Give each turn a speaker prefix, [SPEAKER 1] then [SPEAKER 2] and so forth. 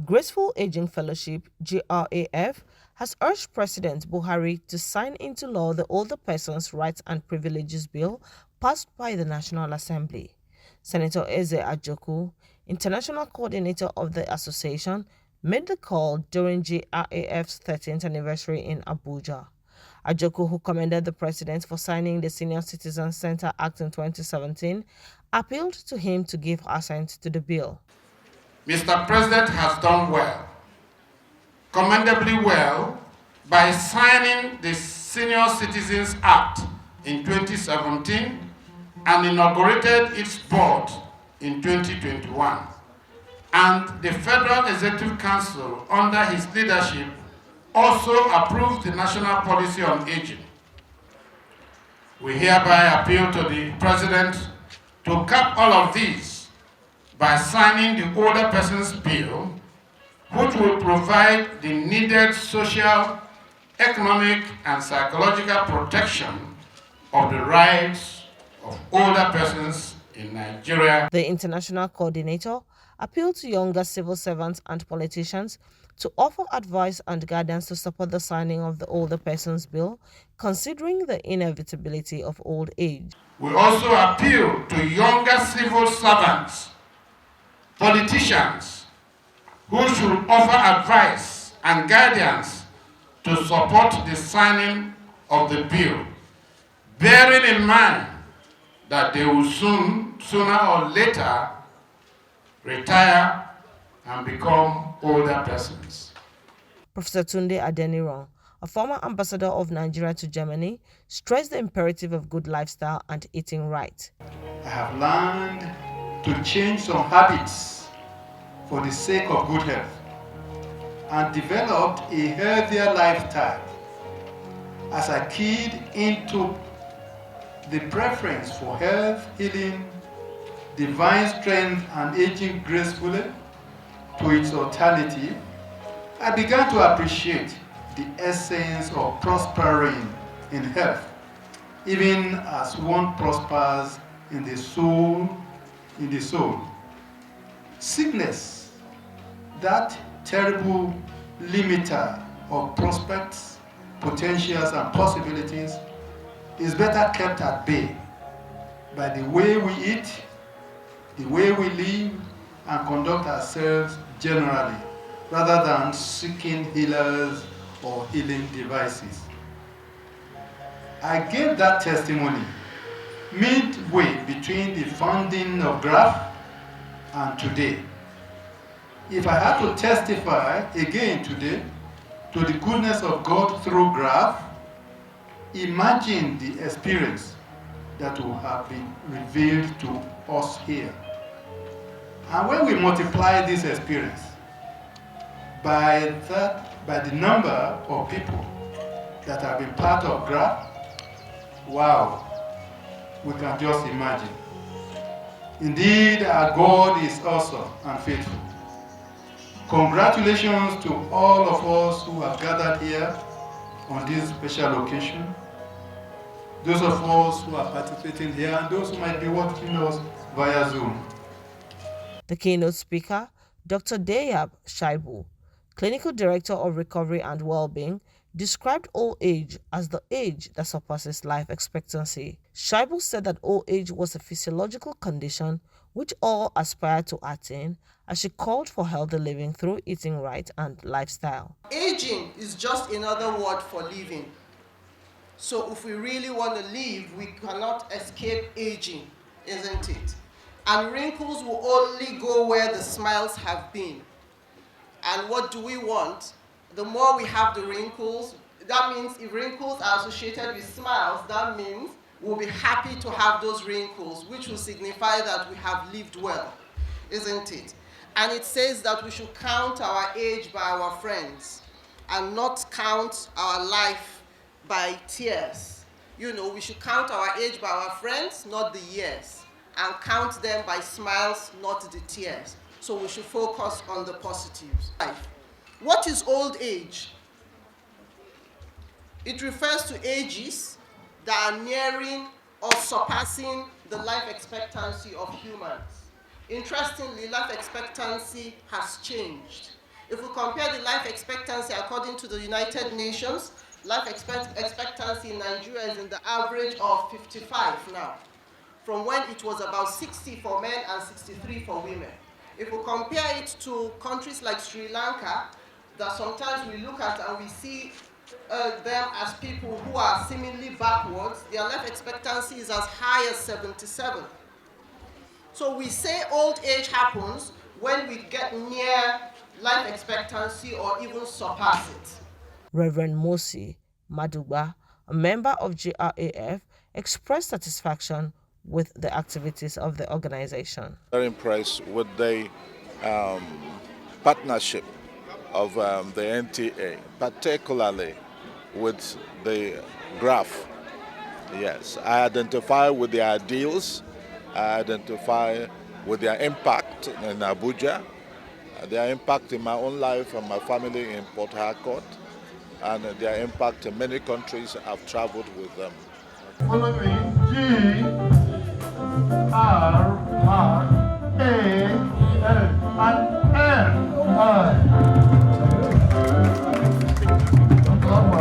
[SPEAKER 1] Graceful Ageing Fellowship (GRAF) has urged President Buhari to sign into law the Older Persons' Rights and Privileges Bill passed by the National Assembly. Senator Eze Ajoku, international coordinator of the association, made the call during GRAF's 13th anniversary in Abuja. Ajoku, who commended the president for signing the Senior Citizen Center Act in 2017, appealed to him to give assent to the bill.
[SPEAKER 2] Mr. President has done well, commendably well, by signing the Senior Citizens Act in 2017 and inaugurated its board in 2021. And the Federal Executive Council, under his leadership, also approved the National Policy on Aging. We hereby appeal to the President to cap all of these by signing the Older Persons Bill, which will provide the needed social, economic, and psychological protection of the rights of older persons in Nigeria.
[SPEAKER 1] The international coordinator appealed to younger civil servants and politicians to offer advice and guidance to support the signing of the Older Persons Bill, considering the inevitability of old age.
[SPEAKER 2] We also appeal to younger civil servants, politicians, who should offer advice and guidance to support the signing of the bill, bearing in mind that they will sooner or later, retire and become older persons.
[SPEAKER 1] Professor Tunde Adeniran, a former ambassador of Nigeria to Germany, stressed the imperative of good lifestyle and eating right.
[SPEAKER 3] I have learned to change some habits for the sake of good health and developed a healthier lifestyle as I keyed into the preference for health, healing, divine strength, and aging gracefully to its alternative. I began to appreciate the essence of prospering in health, even as one prospers in the soul. Sickness, that terrible limiter of prospects, potentials, and possibilities, is better kept at bay by the way we eat, the way we live and conduct ourselves generally, rather than seeking healers or healing devices. I gave that testimony midway between the founding of GRAF and today. If I had to testify again today to the goodness of God through GRAF, imagine the experience that will have been revealed to us here. And when we multiply this experience by the number of people that have been part of GRAF, wow, we can just imagine. Indeed, our God is awesome and faithful. Congratulations to all of us who have gathered here on this special occasion. Those of us who are participating here and those who might be watching us via Zoom.
[SPEAKER 1] The keynote speaker, Dr. Deyab Shaibu, Clinical Director of Recovery and Wellbeing, described old age as the age that surpasses life expectancy. Shaibu said that old age was a physiological condition which all aspire to attain, as she called for healthy living through eating right and lifestyle.
[SPEAKER 4] Aging is just another word for living. So if we really want to live, we cannot escape aging, isn't it? And wrinkles will only go where the smiles have been. And what do we want? The more we have the wrinkles, that means if wrinkles are associated with smiles, that means we'll be happy to have those wrinkles, which will signify that we have lived well, isn't it? And it says that we should count our age by our friends and not count our life by tears. You know, we should count our age by our friends, not the years, and count them by smiles, not the tears. So we should focus on the positives. What is old age? It refers to ages that are nearing or surpassing the life expectancy of humans. Interestingly, life expectancy has changed. If we compare the life expectancy according to the United Nations, life expectancy in Nigeria is in the average of 55 now, from when it was about 60 for men and 63 for women. If we compare it to countries like Sri Lanka, that sometimes we look at and we see them as people who are seemingly backwards, their life expectancy is as high as 77. So we say old age happens when we get near life expectancy or even surpass it.
[SPEAKER 1] Reverend Mosi Maduba, a member of GRAF, expressed satisfaction with the activities of the organization.
[SPEAKER 5] Very impressed with the partnership of the NTA, particularly with the GRAF. Yes, I identify with their ideals, I identify with their impact in Abuja, their impact in my own life and my family in Port Harcourt, and their impact in many countries I've traveled with them.
[SPEAKER 6] Following GRA